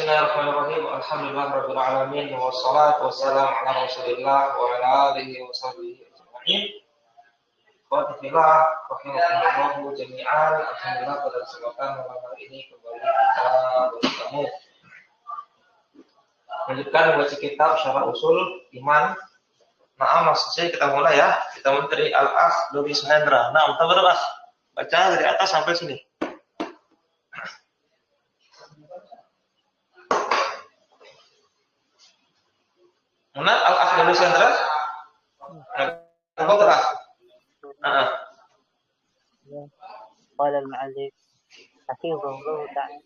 Bismillahirrahmanirrahim. Alhamdulillahirabbil alamin wassalatu wassalamu ala Rasulillah wa ala alihi wa sahbihi ajma'in. Qadifillah rahimakumullah jami'an. Alhamdulillah pada kesempatan malam hari ini kembali kita bertemu. Lanjutkan membaca kitab Syarah Usul Iman. Nah, maksudnya kita mulai ya. Kita mulai dari Al-Akh Dori Suhendra. Nah, kita berah. Baca dari atas sampai sini. Mana Al-Akh Dori Suhendra? Apa terah? قال المؤلف حفظه الله تعالى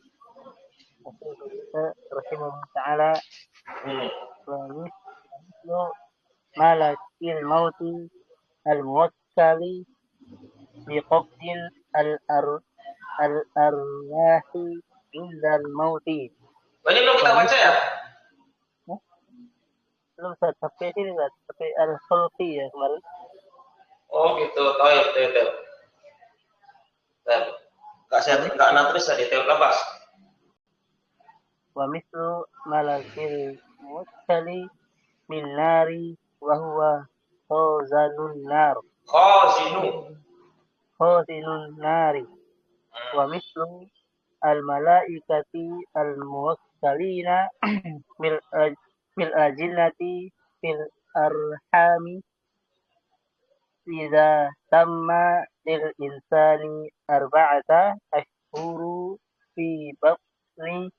رحمه الله تعالى ومثل ملك الموت الموكل بقبض الأرواح عند الموت. Ini belum kita baca ya? Belum sampai sini kan, sampai al-khulqi ya kemarin. Oh gitu, tahu. Enggak natris tadi, tahu lepas. Wa mislu malakil mutkali min nari wa huwa khazanun nar. Khazinun nari. Wa mislu al malaikati al muwakkalina bil ajinnati fil arhami idza tamma lil insani arba'ata ashhuru fi batni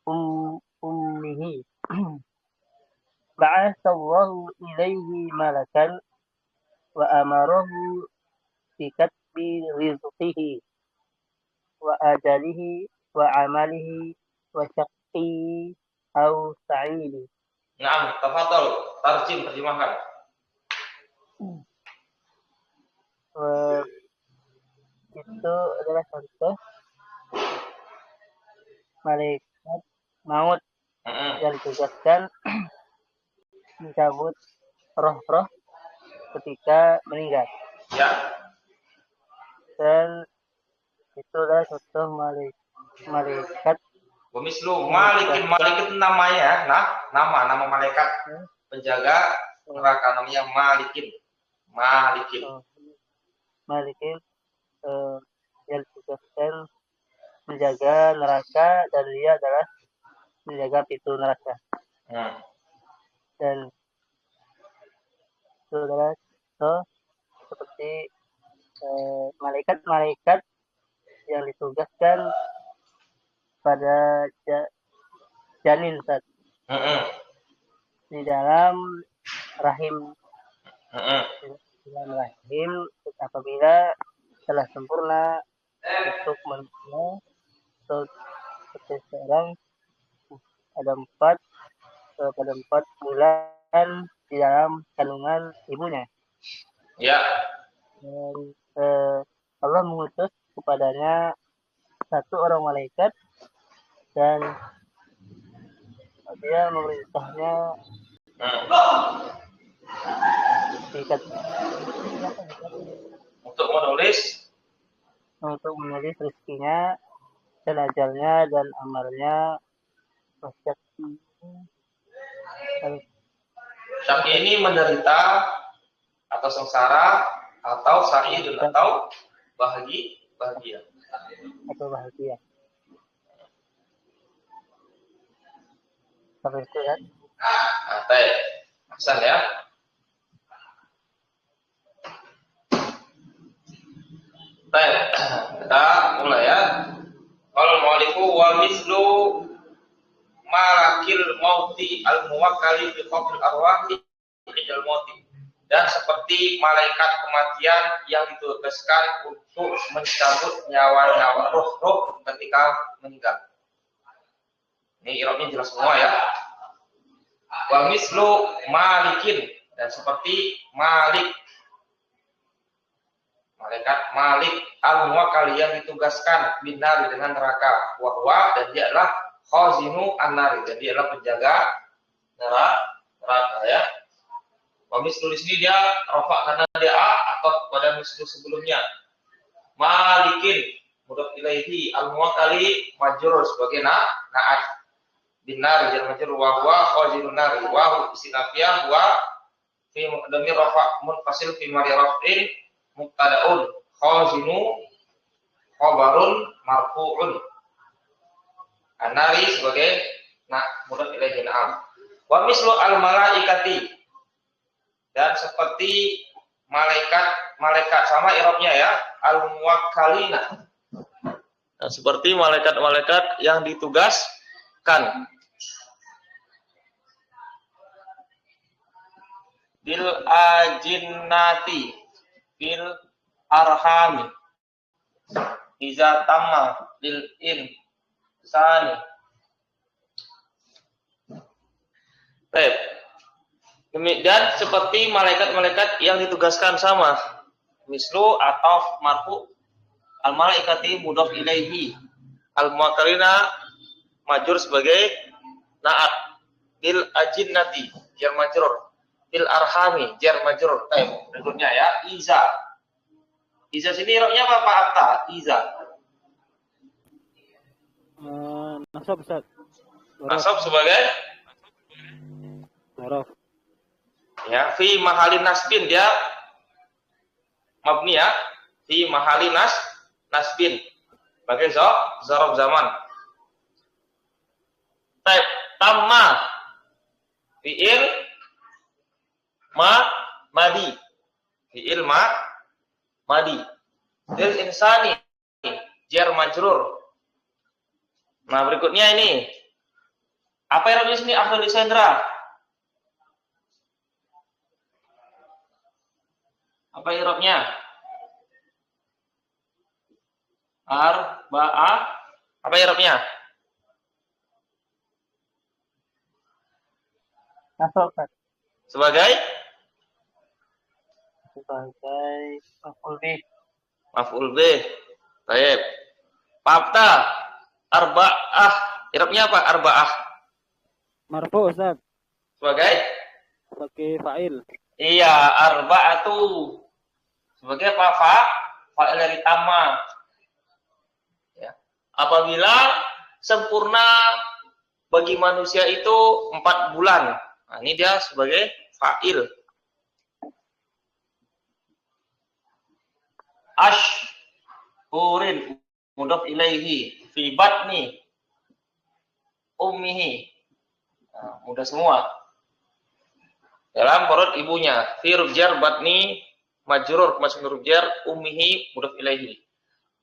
ummihi ba'athallahu ilaihi malakan wa amarahu bi katbi rizqihi wa ajalihi wa amalihi wa syaqi aw sa'idi. Naam, tafadhol, terjemahkan. Itu adalah contoh malaikat maut yang ditugaskan mencabut roh-roh ketika meninggal. Ya. Dan itu adalah contoh malaikat. Mislu Malik itu namanya, nama malaikat penjaga neraka namanya Malikin. Malikin yang ditugaskan menjaga neraka dan dia adalah menjaga pintu neraka. Dan itu adalah seperti malaikat-malaikat yang ditugaskan pada janin saat di dalam rahim. Apabila telah sempurna untuk manusia atau seseorang ada 4 bulan di dalam kandungan ibunya. Ya. Dan Allah mengutus kepadanya satu orang malaikat dan dia memerintahnya untuk menulis rezekinya dan ajalnya dan amalnya. Syaqi ini menderita atau sengsara atau sa'idun atau bahagia. Atau bahagia. Sampai itu kan? Asal ya. Kita mulai ya. Kalau mu'alifu wa mislu malakil mauti al-muwakkali bi qabdil arwahi indal mauti. Dan seperti malaikat kematian yang ditugaskan untuk mencabut nyawa-nyawa roh ketika meninggal. Ini i'rabnya jelas semua ya. Wa mislu malikin, dan seperti Malik, malaikat Malik al-muwakkal yang ditugaskan binar dengan neraka, wahwa, dan dia adalah khazinu an-nari, dan dia adalah penjaga neraka ya. Wa mislu di sini dia rafa karena dia atau pada mislu sebelumnya. Malikin mudhof ilaihi al-muwakkali majrur sebagai na'at. binar jar majrur wa huwa khazinun nari wa istinafiyah wa fi dhamir rafa munfasil fi mari raf'in mubtada'un khazinu khabarun marfu'un anari sebagai mudhaf ilaihi na'am wa mislu al malaikati dan seperti malaikat sama i'rabnya ya al muwakkalina nah, seperti malaikat-malaikat yang ditugaskan bil ajinnati bil arhami iza tamma lil insani. Baik. Dan seperti malaikat-malaikat yang ditugaskan sama mislu atau marfu al malaikati mudhaf ilaihi al muwakkalina majrur sebagai na'at bil ajinnati jar majrur bil arhami jar majrur. Berikutnya ya iza sini roknya apa Pak Atta? Iza nasab Ustaz. nasab sebagai Ma'ruf. ya fi mahalin nasbin dia mabni ya fi mahalin nasbin sebagai zarf zaman. Type tamma fi'il madi fi'il madi lil insani jar majrur. Nah berikutnya ini apa yang di sini Abdul Isendra? Apa i'rabnya? Arba'ah. Apa i'rabnya? Nasab Ustaz. Sebagai maf'ul bih. maf'ul bih. Baik. Papta arba'ah. I'rabnya apa? Arba'ah. Marfu Ustaz. Sebagai Fa'il. iya, arba'atu. Sebagai apa? Fa'il dari tamma. Ya. Apabila sempurna bagi manusia itu 4 bulan. Nah, ini dia sebagai fa'il. Ashhurin mudhaf ilaihi fi batni ummihi. Nah, mudah semua. Dalam perut ibunya. Fi jar batni majrur masuk jar ummihi mudhaf ilaihi.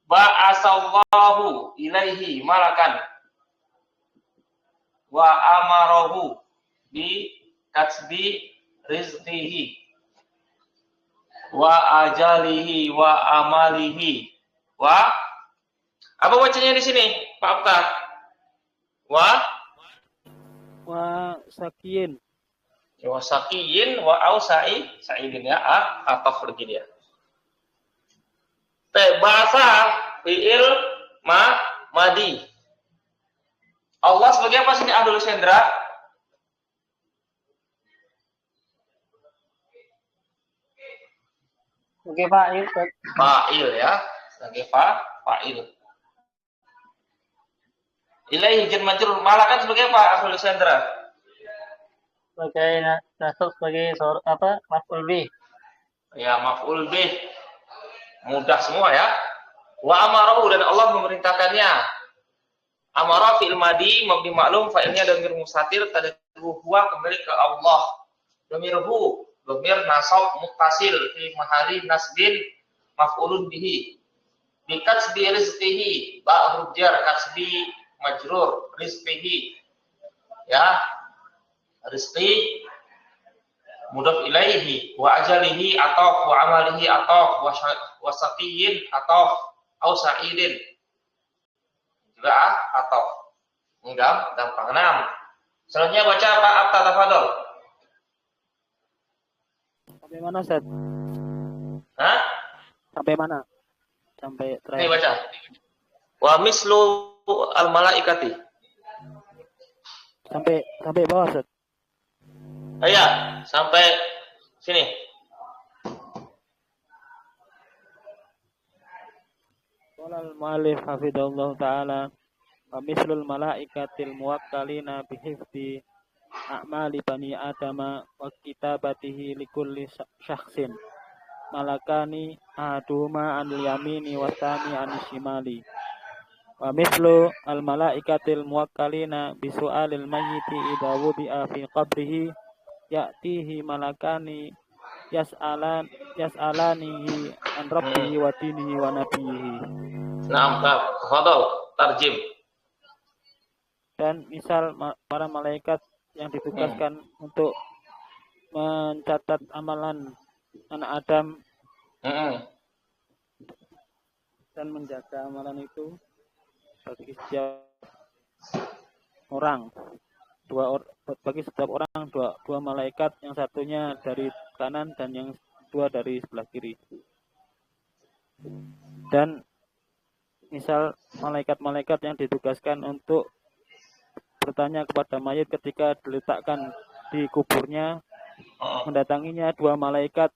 Ba'asallahu ilaihi malakan wa amarahu bi katsbi rizqihi wa ajalihi wa amalihi wa apa bacanya di sini Pak Abta? Wa sakiyin. Wa sakiyin wa ausai sa'idin ya atau begini ya. Bahasa fi'il madi. Allah sebagai apa sini Abdul Sendra? Sebagai fa'il. Fa'il ya, sebagai fa'il. Ilaihi jar majrur malakan sebagai apa Abdul Sendra? Sebagai nasab sebagai maf'ul bih. Ya, maf'ul bih. Mudah semua ya. Wa amarahu dan Allah memerintahkannya. Amara fi'il madi mabni maklum fa'ilnya dhamir mustatir tadruhu huwa kembali ke Allah. Dhamirhu dhamir nasab muttasil fi mahali nasbin maf'ulun bihi. Bi katsbi rizqihi ba huruf jar katsbi majrur rizqihi. Ya. Rizqi mudhaf ilaihi wa ajalihi atau wa amalihi atau wa saqiyin atau au sa'idin. Juga atau enggak gampang. 6. Selanjutnya baca apa Abta tafadhol. Sampai mana Ustaz? Hah? Sampai mana? Sampai terakhir. Ini baca. Wa mislu al malaikati. Sampai bawah Ustaz. Iya, sampai sini. Qala al-mu'allif hafidhahullah ta'ala Wa mislul malaikatil muwakkalina bihifdi a'mali bani adama wa kitabatihi likulli syakhsin malakani ahaduhuma anil yamini wa tsani anil shimali. Wa mislu al malaikatil muwakkalina bisu'alil mayyiti idza wudi'a fi qabrihi ya'tihi malakani yas'alanihi an rabbihi wa dinihi wa nabiyhi. Naam, tafadhal tarjim. Dan misal para malaikat yang ditugaskan untuk mencatat amalan anak Adam dan menjaga amalan itu bagi setiap orang bagi setiap orang dua malaikat, yang satunya dari kanan dan yang dua dari sebelah kiri. Dan misal malaikat-malaikat yang ditugaskan untuk bertanya kepada mayit ketika diletakkan di kuburnya, mendatanginya dua malaikat,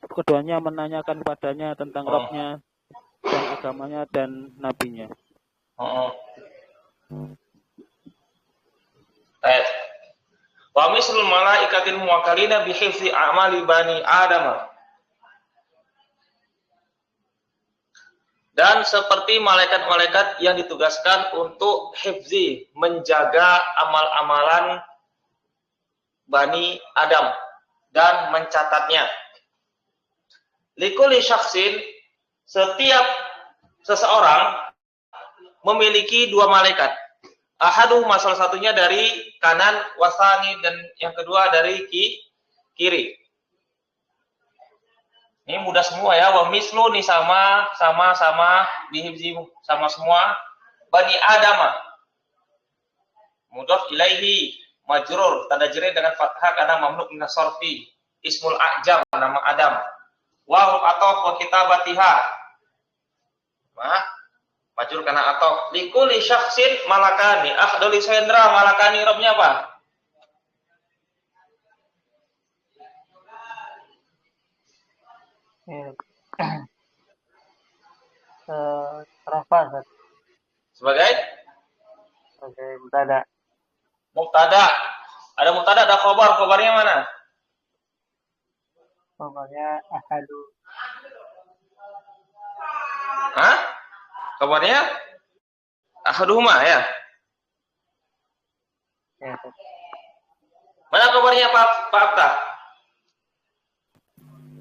keduanya menanyakan kepadanya tentang Rabbnya dan agamanya dan nabinya. Wa mislul malaikatil muwakkalina bihifzi a'mali bani Adam. Dan seperti malaikat-malaikat yang ditugaskan untuk hifzi, menjaga amal-amalan Bani Adam dan mencatatnya. Likulli syakhsin, setiap seseorang memiliki dua malaikat. Ahaduhuma, salah satunya dari kanan, wasani, dan yang kedua dari kiri. Ini mudah semua ya. Wa mislu nih sama bihibzi sama semua. Bani Adam. Mudhaf ilaihi majrur, tanda jere dengan fathah karena mamluk min as-sarfi. Ismul a'jam, nama Adam. Wa huruf ataf wa kitabatiha. Majrur karena ataf. Likulli syakhsin malakani. Akhduli sendra, malakani Rabbnya apa? Rafa Sebagai mubtada. Mubtada. Ada mubtada, ada khobar. Khobarnya mana? Khobarnya ahadu. Hah? Khobarnya ahaduhuma ya? Ya. Mana khobarnya Pak Aftah?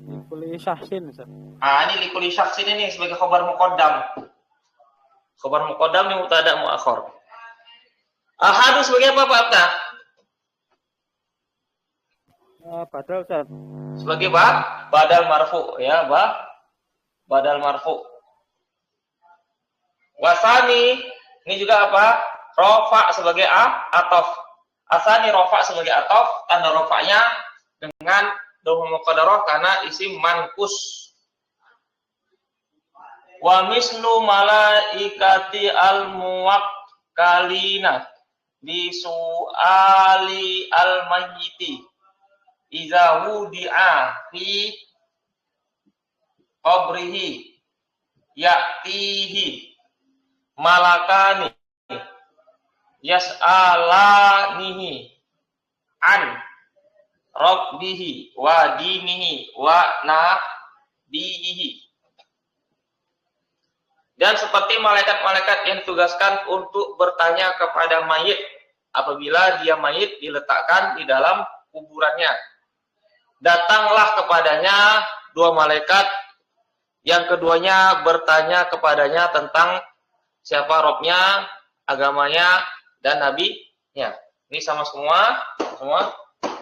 Likulli syahsin. Ini likulli syaksin ini sebagai khobar muqaddam. Khobar muqaddam ini mubtada muakhar. Ahadu sebagai apa Pak Aftah? Badal Ustaz. Sebagai badal marfu ya, badal marfu. Wasani ini juga apa? Rofa sebagai ataf. Asani rofa sebagai ataf, tanda rofanya dengan dhamma muqaddarah karena isim manqus. Wa mislu malaikati al-muwakkalina bi su'ali al-mayyiti idza wudi'a fi qabrihi ya'tihi malakani yas'alanihi an rabbihi wa dinihi wa nabiyihi. Dan seperti malaikat-malaikat yang ditugaskan untuk bertanya kepada mayit apabila dia mayit diletakkan di dalam kuburannya. Datanglah kepadanya dua malaikat yang keduanya bertanya kepadanya tentang siapa Robnya, agamanya, dan nabinya. Ini sama semua.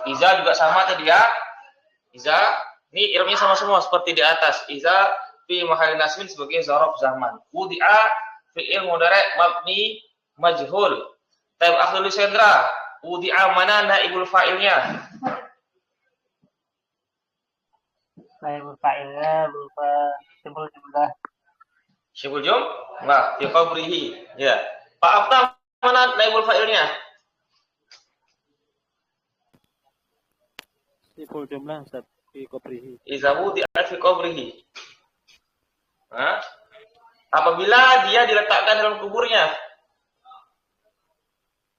Iza juga sama tadi ya. Iza, ini iramnya sama semua seperti di atas. Iza fi mahallin nasbin sebagai zaraf zaman. Wudi'a fi'il mudhari' mabni majhul. Taib akhdul sendra. Wudi'a mana naibul fa'ilnya? Naibul fa'ilnya berupa syibul jumlah. Syibul jumlah fi qabrihi. Ya. Pak Aftah, mana naibul fa'ilnya? Syibul jumlah Ustaz fi qabrihi. Iza wudi'a fi qabrihi. Apabila dia diletakkan dalam kuburnya.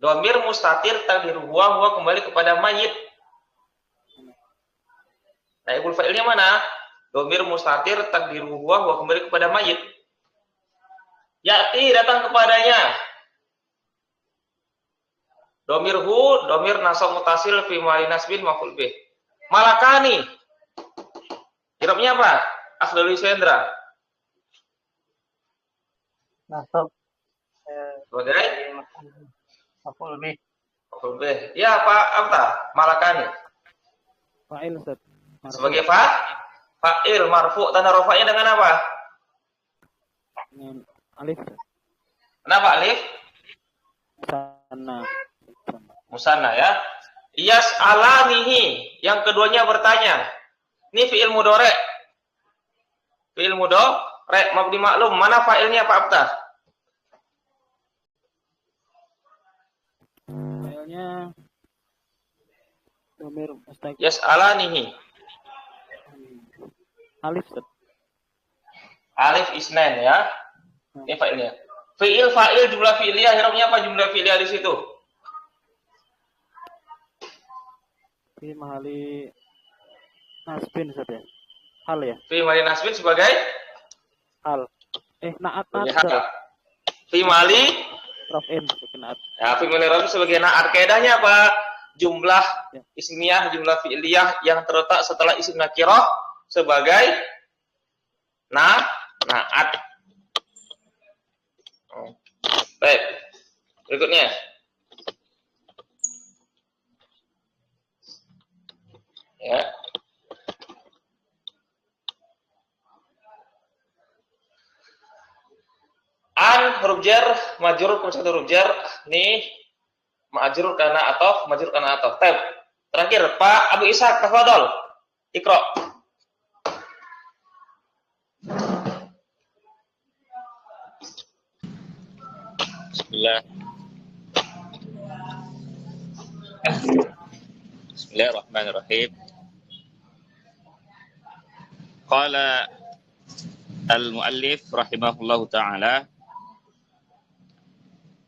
Domir mustatir takdiru huwa kembali kepada mayit. Naibul fa'ilnya mana? Domir mustatir takdiru huwa kembali kepada mayit. Ya'ti datang kepadanya. Domir hu, domir nasab mutasil fi mali nasbin maf'ul bih. Malakani. Irobnya apa? Afdalul Sendra. Nasab Sebagai maf'ul bih. maf'ul bih. Ya, Pak Abta, malakani. Fa'il Ustaz. Sebagai fa'il marfu, tanda rafa'nya dengan apa? Dengan alif. Kenapa alif? Sana. Musanna ya. Iyas alanihi, yang keduanya bertanya. Ini fi'il mudhari'. Fi'il mudhari' mabni maklum. Mana fa'ilnya Pak Abta? Fa'ilnya domir mustaqil. Iyas alanihi. Alif Ustaz. Alif isnan ya. Ini fa'ilnya. Fi'il fa'il jumlah fi'liyah, hirupnya apa jumlah fi'liyah di situ? Fi mahali nasbin Ustaz ya. Hal ya. Fi mali nasbin sebagai Hal. Naat sebagai Ustaz. hal. Fi mali Raf'in naat. ya, fi mali nasbin sebagai naat. Kaidahnya apa? Jumlah Ya. ismiyah, jumlah fi'liyah yang terletak setelah isim nakirah sebagai naat. Baik. Berikutnya. Ya. An huruf jar majrur plus satu huruf jar nih majrur karena atof majrur karena atof. Tab. Terakhir Pak Abu Ishaq tafadhol. Iqra. Bismillah. Bismillahirrahmanirrahim. Qala al-muallif rahimahullahu ta'ala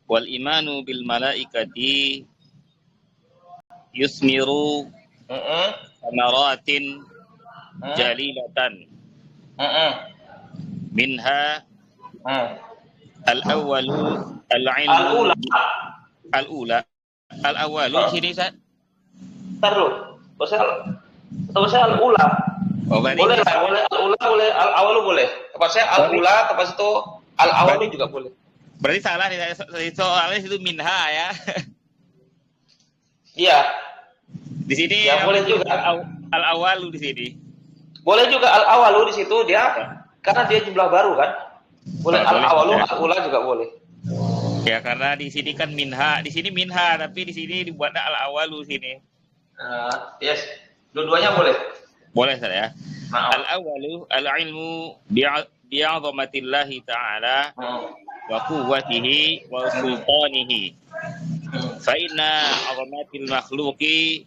wal imanu bil malaikati yusmiru samaratin jalilatan minha al-awwalu al-ilmu al-ula al-awwalu sini Ustaz. Taruh. Saya al-ula. Oh, berarti Boleh lah, boleh al-ula, boleh al-awalu boleh. Tempat saya al-ula, tempat itu al-awalu juga boleh. berarti salah di soalnya itu minha ya. Iya. Di sini Ya, boleh juga. Al-awalu di sini. Boleh juga al-awalu di situ dia karena dia jumlah baru kan. Boleh Boleh, al-awalu, ya. al-ula juga boleh. Ya karena di sini kan minha, di sini minha tapi di sini dibuatnya al-awalu sini. Yes. Dua-duanya boleh. Boleh Ustaz ya. Maaf. Al-awalu al-ilmu bi'azamatillahi ta'ala wa quwwatihi wa sultanihi. Fa inna 'azamatil makhluqi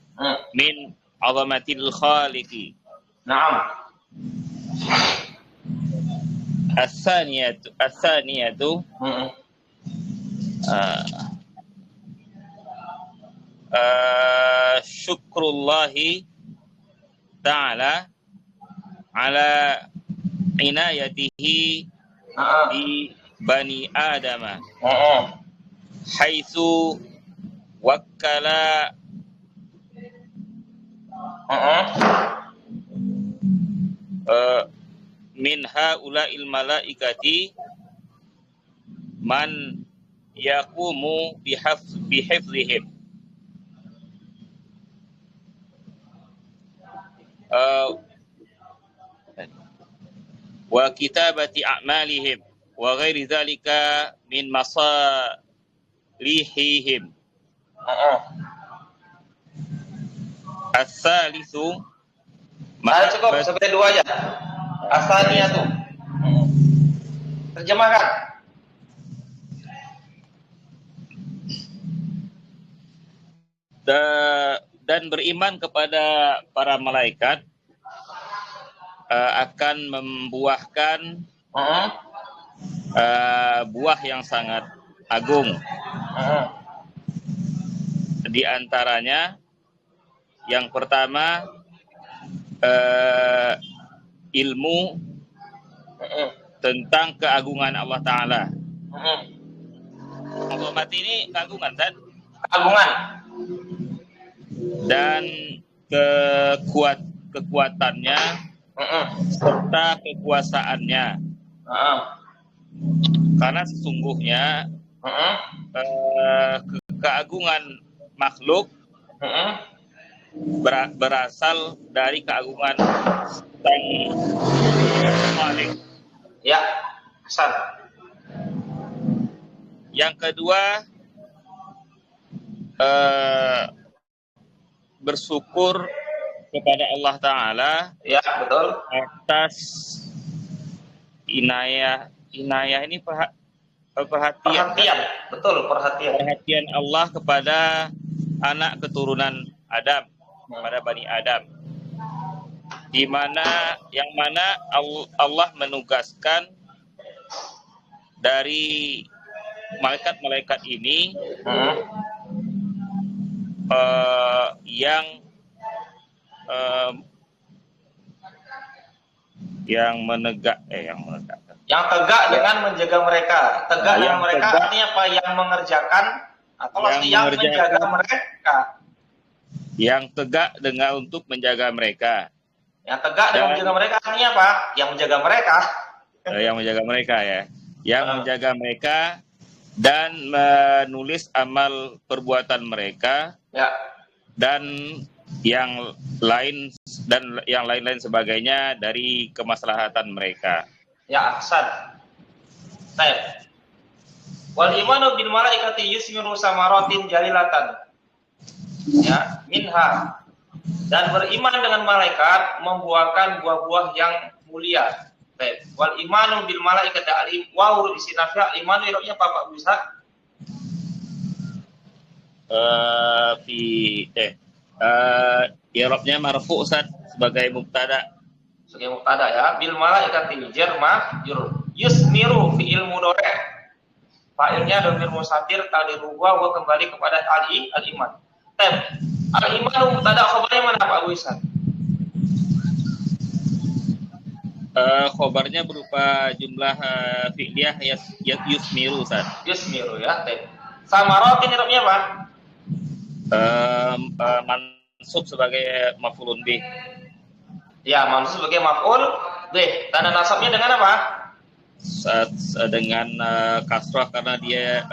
min 'azamatil khaliqi. Naam. As-saniyatu syukrullahi ta'ala ala inayatihi di bani adama haitsu wakkala min haula'il malaikati man yaqumu bihifzihim wa kitabati a'malihim wa ghairi dzalika min masalihihim. As-salisu Cukup sampai dua aja. Asalnya tuh. Terjemahkan. Dan beriman kepada para malaikat akan membuahkan buah yang sangat agung. Di antaranya yang pertama ilmu tentang keagungan Allah Ta'ala. Azamat ini keagungan kan? Keagungan. Dan kekuatannya serta kekuasaannya. Karena sesungguhnya keagungan makhluk berasal dari keagungan Sang Khalik. Ya, Hasan. Yang kedua, bersyukur kepada Allah Ta'ala. Ya, betul. Atas inayah ini perhatian. Betul, perhatian. Perhatian Allah kepada anak keturunan Adam, kepada Bani Adam. Yang mana Allah menugaskan dari malaikat-malaikat ini yang tegak dengan menjaga mereka. Tegak dengan mereka artinya apa? Yang mengerjakan atau yang menjaga mereka. Yang tegak dengan untuk menjaga mereka. Yang tegak dengan menjaga mereka artinya apa? Yang menjaga mereka. Yang menjaga mereka ya. Yang menjaga mereka dan menulis amal perbuatan mereka. Ya. Dan yang lain sebagainya dari kemaslahatan mereka. Ya, Hasan. Baik. Wal imanu bil malaikati yusmiru samaratin jalilatan. Ya, minha. Dan beriman dengan malaikat membuahkan buah-buah yang mulia. Baik. Wal imanu bil malaikati al-imanu di sini imanu irobnya apa Pak bisa? Irobnya marfu Ustaz sebagai mubtada. Sebagai mubtada ya. Bil malaikati jar majrur. Yusmiru fi'il mudhari'. Fa'ilnya dhamir mustatir taqdiruhu wa kembali kepada al-iman. Al-iman mubtada khabarnya mana Pak Abu Ihsan? Khabarnya berupa jumlah fi'liyah yusmiru Ustaz. Yusmiru ya. Samaratin irobnya apa? Mansub sebagai maf'ulun bih. Ya, mansub sebagai maf'ul bih. Tanda nasabnya dengan apa? Dengan kasrah karena dia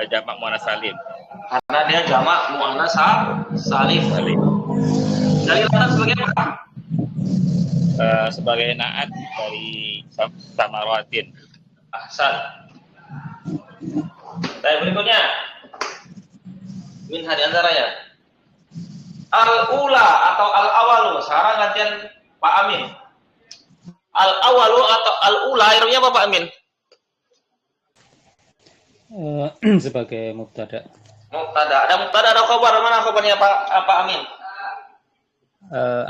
jamak muannas salim. Karena dia jamak muannas salim. Jalilatan sebagai apa? Sebagai naat dari samaratin. Ahsan. Baik, berikutnya. Min hari antaranya. Al-ula atau al-awalu. Sekarang gantian Pak Amin. Al-awalu atau al-ula irobnya apa Pak Amin? Sebagai mubtada. Mubtada. Ada mubtada, ada khabar. Mana khabarnya Pak Amin?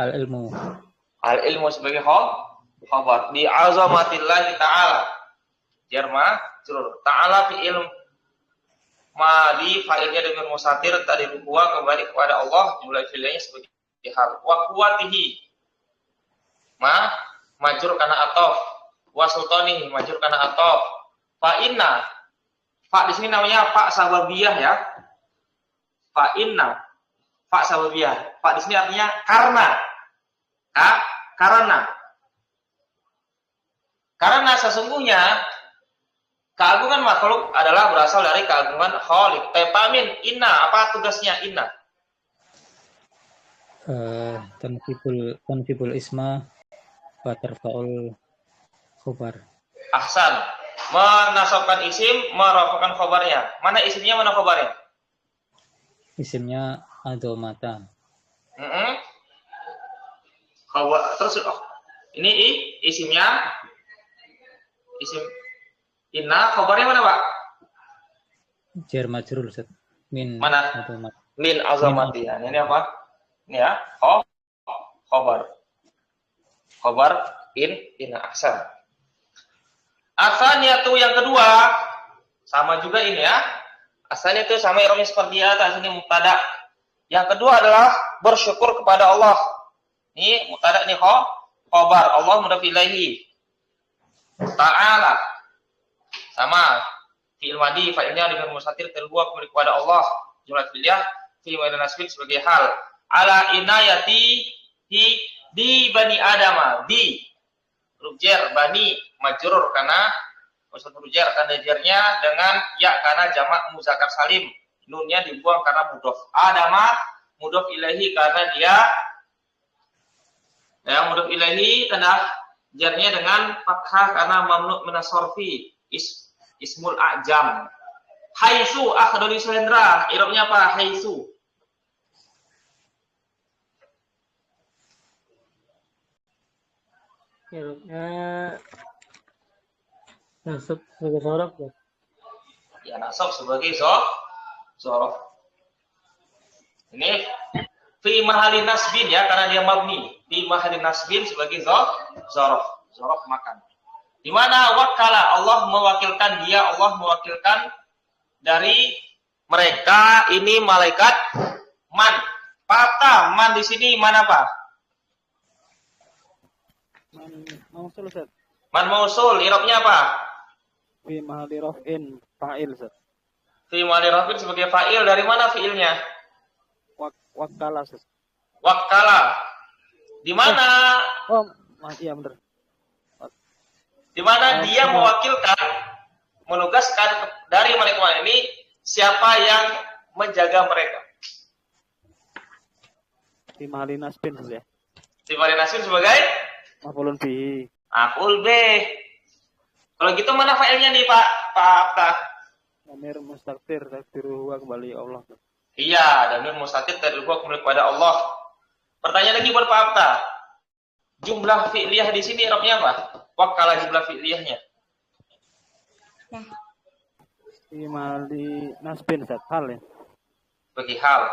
Al-ilmu. Al-ilmu sebagai khabar. Di azamatillahi ta'ala. Jarma jurur. Ta'ala fi ilm madi fa'ilnya dengan mustatir tadi dua kembali kepada Allah, mulai fi'ilnya sebagai hal. Wa quwwatihi majrur kana atof, wa sultanihi majrur kana atof. Fa inna fa di sini namanya fa sababiyah ya. Fa inna fa sababiyah. Fa di sini artinya karena sesungguhnya keagungan makhluk adalah berasal dari keagungan Khalik. Pamin, inna, apa tugasnya inna? Tanfibul isma wa tarfa'ul khobar. Ahsan. Menasabkan isim, merafa'kan khobarnya. Mana isimnya, mana khobarnya? Isimnya adomata. Terus ini isimnya isim inna, khobarnya mana Pak? Jar majrur Ustaz. Min mana? Adomat. Min azamati. Ini apa? Ini ya. Khobar inna ahsan. Asaniyatu yang kedua, sama juga ini ya. Asalnya itu sama iromnya seperti atas, ini mubtada. Yang kedua adalah bersyukur kepada Allah. Ini mubtada nih khobar. Allah mudhaf ilaihi. Ta'ala. Sama. Fi'il madi, fa'ilnya dengan mustatir terbuat kembali kepada Allah. Jumlah fi'liyah fi wa nasbin sebagai hal. Ala inayati di bani adama. Di rubjer bani majrur karena maksud rujar tanda jarnya dengan ya karena jamak muzakkar salim. Nunnya dibuang karena mudhof. Adama mudhof ilahi karena dia yang mudhof ilahi tanda jarnya dengan fathah karena mamnu min as-sarfi ismul a'jam. Haitsu akhdari Hendra, i'rabnya apa? Haitsu. Irobnya nasab sebagai sorof ya. Ya nasab sebagai zorof. Ini fi mahali nasbin ya karena dia mabni. Fi mahali nasbin sebagai zorof. Zorof makan. Di mana wakala Allah mewakilkan dia, Allah mewakilkan dari mereka ini malaikat man. Patah man di sini mana apa? Man mausul Ustaz. Man mausul, i'rabnya apa? Fi mahalli raf'in fa'il Ustaz. Fi mahali rafin sebagai fa'il, dari mana fi'ilnya? Wakala Ustaz. Wakala. Di mana? Oh, iya benar. Di mana dia mewakilkan, menugaskan dari malaikat ini siapa yang menjaga mereka. Fi mahalli nasbin Ustaz ya. Fi mahali nasbin sebagai Maf'ulun bihi. maf'ul bih. Kalau gitu mana fa'ilnya nih Pak Abta? Damir mustaktir takdiruhu kembali Allah. Iya, damir mustatir takdiruhu kembali kepada Allah. Pertanyaan lagi buat Pak Abta. Jumlah fi'liyah di sini i'rabnya apa? Wakala jumlah fi'liyahnya. Fi mahalli nasbin Ustaz. Hal ya. Bagi hal.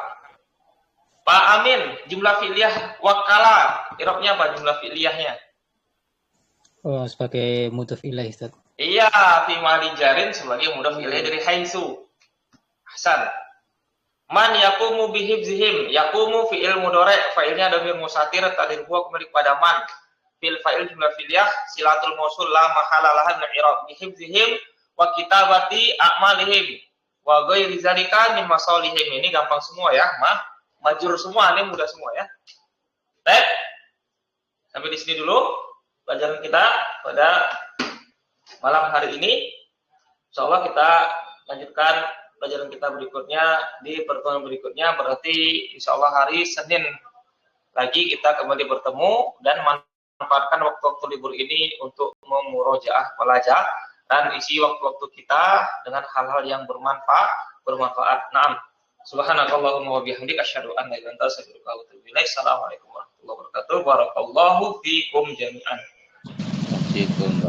Pak Amin, jumlah fi'liyah wakala i'rabnya apa jumlah fi'liyahnya? Oh, sebagai mudhof ilaih, Ustaz. Iya, fi mahali jarin sebagai mudhof ilaih dari haitsu. Hasan. Man yaqumu bihibzihim, yaqumu fi'il mudhari', fa'ilnya dhamir mustatir taqdir huwa kembali kepada man. Fil fa'il jumlah fi'liyah silatul mausul la mahala laha min i'rab bihibzihim wa kitabati a'malihim wa ghairi zalika min masalihim. Ini gampang semua ya, majur semua, ini mudah semua ya. Baik. Sampai di sini dulu pelajaran kita pada malam hari ini. Insyaallah kita lanjutkan pelajaran kita berikutnya di pertemuan berikutnya. Berarti insyaallah hari Senin lagi kita kembali bertemu dan manfaatkan waktu-waktu libur ini untuk memurojaah pelajar dan isi waktu-waktu kita dengan hal-hal yang bermanfaat. Naam. Subhanakallahumma wa bihamdika asyhadu an la ilaha illa anta astaghfiruka wa atubu ilaik. Assalamualaikum warahmatullahi wabarakatuh. Barakallahu fikum jami'an. Waalaikumsalam.